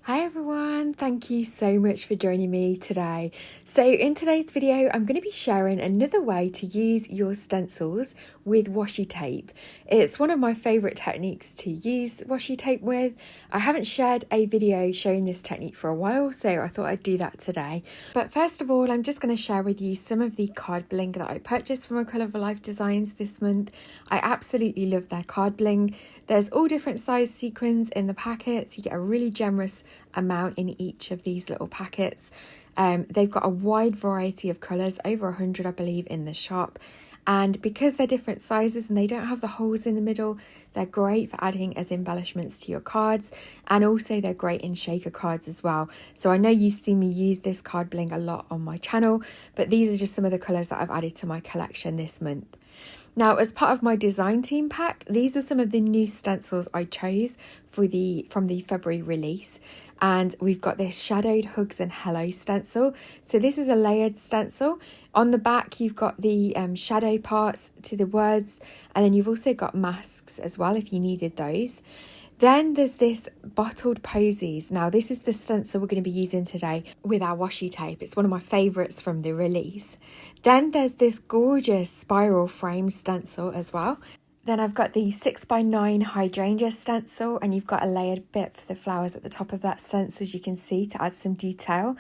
Hi everyone, thank you so much for joining me today. So in today's video, I'm going to be sharing another way to use your stencils with washi tape. It's one of my favourite techniques to use washi tape with. I haven't shared a video showing this technique for a while, so I thought I'd do that today. But first of all, I'm just going to share with you some of the card bling that I purchased from Colour for Life Designs this month. I absolutely love their card bling. There's all different size sequins in the packets. You get a really generous amount in each of these little packets. They've got a wide variety of colours, over 100 I believe in the shop, and because they're different sizes and they don't have the holes in the middle, they're great for adding as embellishments to your cards, and also they're great in shaker cards as well. So I know you've seen me use this card bling a lot on my channel, but these are just some of the colours that I've added to my collection this month. Now, as part of my design team pack, these are some of the new stencils I chose from the February release. And we've got this Shadowed Hugs and Hello stencil. So this is a layered stencil. On the back, you've got the shadow parts to the words, and then you've also got masks as well if you needed those. Then there's this Bottled Posies. Now this is the stencil we're going to be using today with our washi tape. It's one of my favourites from the release. Then there's this gorgeous spiral frame stencil as well. Then I've got the 6x9 Hydrangea Stencil, and you've got a layered bit for the flowers at the top of that stencil, as you can see, to add some detail.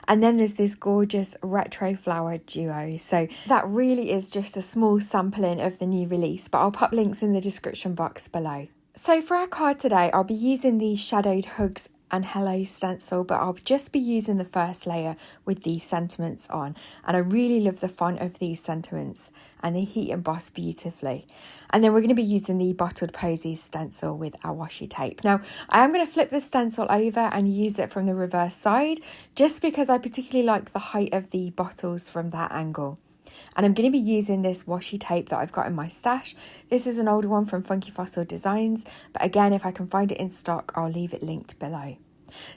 And then there's this gorgeous retro flower duo. So that really is just a small sampling of the new release, but I'll pop links in the description box below. So for our card today, I'll be using the Shadowed Hugs and Hello stencil, but I'll just be using the first layer with these sentiments on, and I really love the font of these sentiments and they heat emboss beautifully. And then we're going to be using the Bottled Posies stencil with our washi tape. Now I am going to flip the stencil over and use it from the reverse side, just because I particularly like the height of the bottles from that angle. And I'm going to be using this washi tape that I've got in my stash. This is an older one from Funky Fossil Designs, but again, if I can find it in stock, I'll leave it linked below.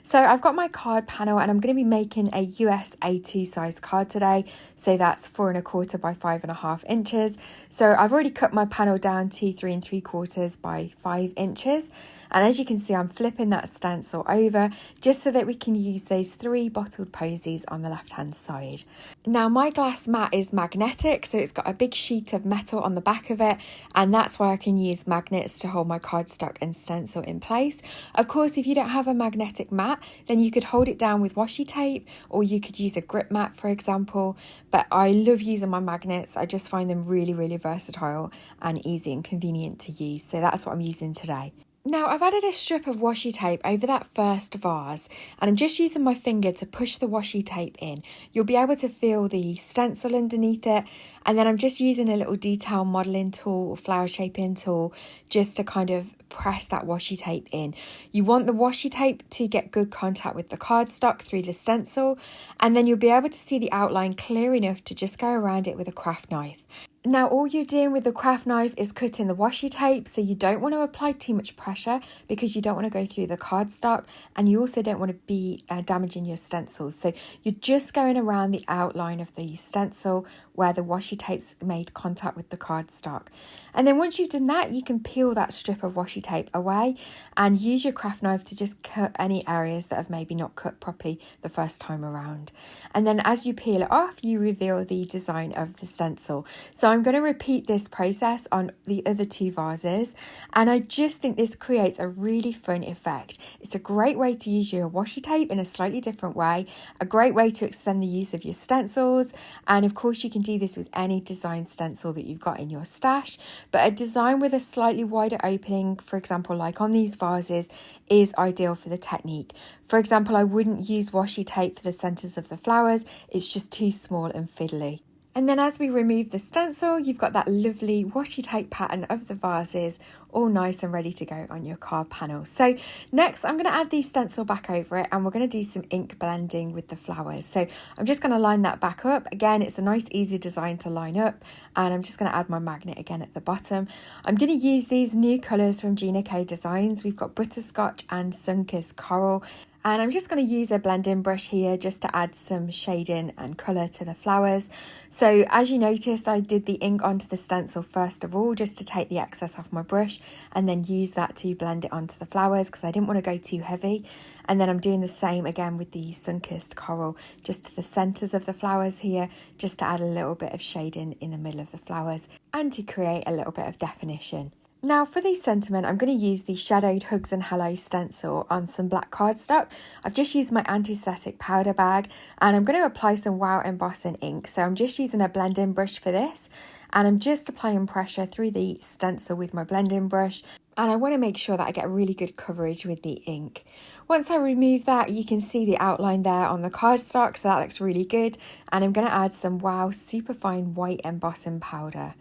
So I've got my card panel, and I'm going to be making a US A2 size card today. So that's 4¼ by 5½ inches. So I've already cut my panel down to 3¾ by 5 inches. And as you can see, I'm flipping that stencil over just so that we can use those 3 bottled posies on the left hand side. Now my glass mat is magnetic, so it's got a big sheet of metal on the back of it, and that's why I can use magnets to hold my cardstock and stencil in place. Of course, if you don't have a magnetic mat, then you could hold it down with washi tape, or you could use a grip mat, for example. But I love using my magnets. I just find them really, really versatile and easy and convenient to use. So that's what I'm using today. Now I've added a strip of washi tape over that first vase, and I'm just using my finger to push the washi tape in. You'll be able to feel the stencil underneath it, and then I'm just using a little detail modelling tool or flower shaping tool just to kind of press that washi tape in. You want the washi tape to get good contact with the cardstock through the stencil, and then you'll be able to see the outline clear enough to just go around it with a craft knife. Now all you're doing with the craft knife is cutting the washi tape, so you don't want to apply too much pressure because you don't want to go through the cardstock, and you also don't want to be damaging your stencils. So you're just going around the outline of the stencil where the washi tape's made contact with the cardstock. And then once you've done that, you can peel that strip of washi tape away and use your craft knife to just cut any areas that have maybe not cut properly the first time around. And then as you peel it off, you reveal the design of the stencil. So I'm going to repeat this process on the other 2 vases, and I just think this creates a really fun effect. It's a great way to use your washi tape in a slightly different way, a great way to extend the use of your stencils, and of course you can do this with any design stencil that you've got in your stash, but a design with a slightly wider opening, for example like on these vases, is ideal for the technique. For example, I wouldn't use washi tape for the centres of the flowers, it's just too small and fiddly. And then as we remove the stencil, you've got that lovely washi tape pattern of the vases all nice and ready to go on your card panel. So next I'm going to add the stencil back over it, and we're going to do some ink blending with the flowers. So I'm just going to line that back up. Again, it's a nice easy design to line up, and I'm just going to add my magnet again at the bottom. I'm going to use these new colours from Gina Designs. We've got Butterscotch and Sunkissed Coral, And I'm just going to use a blending brush here just to add some shading and colour to the flowers. So as you noticed, I did the ink onto the stencil first of all, just to take the excess off my brush, and then use that to blend it onto the flowers because I didn't want to go too heavy. And then I'm doing the same again with the Sunkissed coral, just to the centres of the flowers here, just to add a little bit of shading in the middle of the flowers and to create a little bit of definition. Now for the sentiment, I'm going to use the Shadowed Hugs and Hello stencil on some black cardstock. I've just used my anti-static powder bag and I'm going to apply some Wow embossing ink. So I'm just using a blending brush for this and I'm just applying pressure through the stencil with my blending brush. And I want to make sure that I get really good coverage with the ink. Once I remove that, you can see the outline there on the cardstock, so that looks really good. And I'm going to add some Wow Superfine White embossing powder.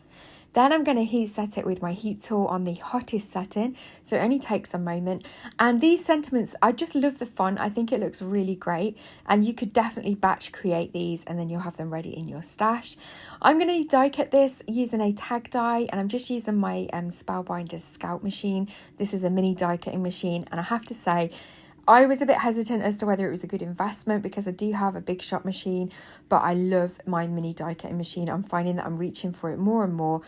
Then I'm going to heat set it with my heat tool on the hottest setting, so it only takes a moment. And these sentiments, I just love the font. I think it looks really great, and you could definitely batch create these and then you'll have them ready in your stash. I'm going to die cut this using a tag die, and I'm just using my Spellbinder's Scout machine. This is a mini die cutting machine, and I have to say, I was a bit hesitant as to whether it was a good investment because I do have a big shop machine, but I love my mini die cutting machine. I'm finding that I'm reaching for it more and more,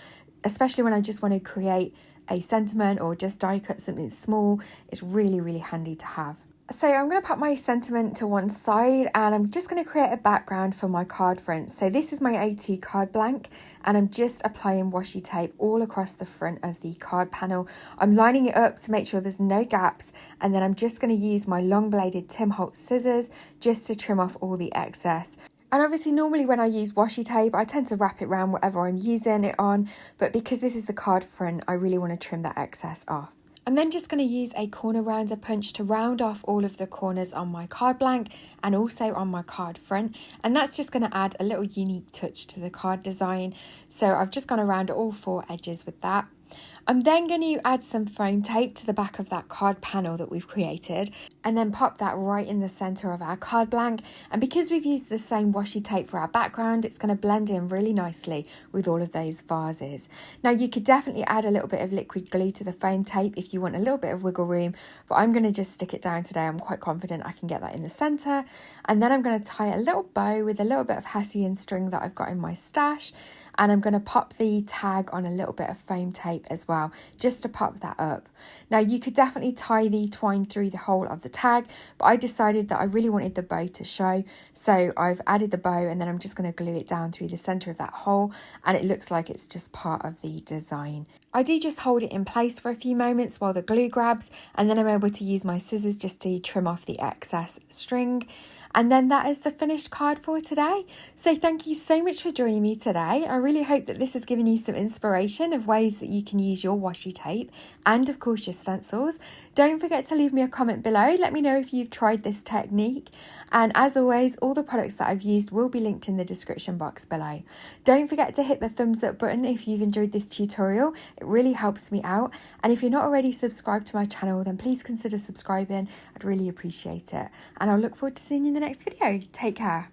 especially when I just want to create a sentiment or just die cut something small. It's really, really handy to have. So I'm going to put my sentiment to one side and I'm just going to create a background for my card front. So this is my A2 card blank and I'm just applying washi tape all across the front of the card panel. I'm lining it up to make sure there's no gaps, and then I'm just going to use my long bladed Tim Holtz scissors just to trim off all the excess. And obviously normally when I use washi tape, I tend to wrap it around whatever I'm using it on, but because this is the card front, I really want to trim that excess off. I'm then just going to use a corner rounder punch to round off all of the corners on my card blank and also on my card front, and that's just going to add a little unique touch to the card design. So I've just gone around all four edges with that. I'm then going to add some foam tape to the back of that card panel that we've created and then pop that right in the centre of our card blank. And because we've used the same washi tape for our background, it's going to blend in really nicely with all of those vases. Now you could definitely add a little bit of liquid glue to the foam tape if you want a little bit of wiggle room, but I'm going to just stick it down today. I'm quite confident I can get that in the centre. And then I'm going to tie a little bow with a little bit of Hessian string that I've got in my stash. And I'm going to pop the tag on a little bit of foam tape as well, just to pop that up. Now you could definitely tie the twine through the whole of the tag, but I decided that I really wanted the bow to show. So I've added the bow and then I'm just going to glue it down through the centre of that hole, and it looks like it's just part of the design. I do just hold it in place for a few moments while the glue grabs, and then I'm able to use my scissors just to trim off the excess string. And then that is the finished card for today. So thank you so much for joining me today. I really hope that this has given you some inspiration of ways that you can use your washi tape and of course your stencils. Don't forget to leave me a comment below. Let me know if you've tried this technique. And as always, all the products that I've used will be linked in the description box below. Don't forget to hit the thumbs up button if you've enjoyed this tutorial. It really helps me out. And if you're not already subscribed to my channel, then please consider subscribing. I'd really appreciate it. And I'll look forward to seeing you in the next video. Take care.